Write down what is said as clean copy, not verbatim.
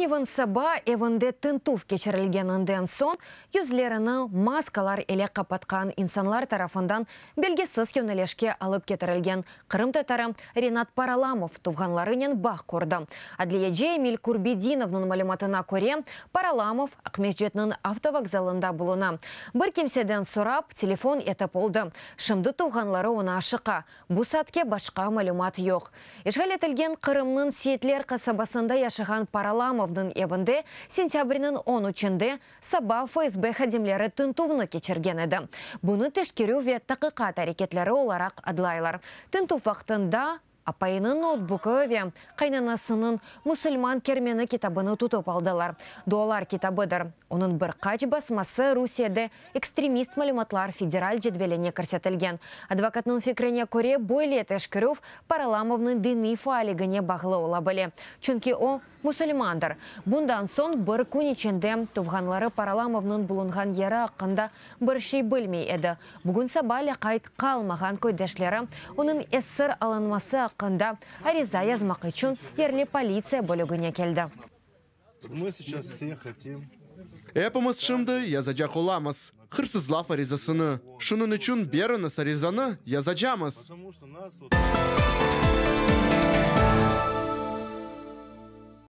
Иван Саба эвенде тынтув кечерілгенінден сон, юзлеріні маскалар еле қапатқан инсанлар тарафындан белгісіз йөнелешке алып кетірілген Қырым татары Ренат Параламов туғанларынен бақ көрді. Адлиеже Эмиль Курбединовның малюматына көре, Параламов Ақмешжетнің автовокзалында болуна. Бір кемседен сұрап, телефон етіп олды. Шымды туғанлары ona ашықа. Бұ сәтке башқа малюмат жоқ. Ешғал етілген Қырымның Сетлер қасабасында яшыған Параламовдың евінде сентябрінің 13-інде Саба ФСБ хадимлері тынтуыны кечерген еді. Бұны тешкеру ве тақиқат әрекетлері оларақ адлайлар. Тынту вақтында апайының ноутбукі ве қайнанасының мұсылман кермені китабыны тұтып алдылар. Дуалар китабыдыр. Оның бір қач басмасы Русияда экстремист малюматлар федераль жедвелене көрсетілген. Адвокатның фикрене көре бойле тешкеру Параламовның діни фуалигіне бағылы ола біле. Чүнки о мұсылмандар. Бұндан сон бір күн ішінде туғанлары Параламовның бұлынған ері ақында бір шей білмей еді. Бүгін Сабаля қайт қалмаған көйдешлері оның эссір алынмасы ақында ариза язмақ үшін ерлі полиция бөлігіне келді. Мы сейчас все хотим. Эпіміз шымды язажақ оламыз. Қырсызлав аризасыны. Шының үшін беріңіз аризаны язажамыз. Потому что нас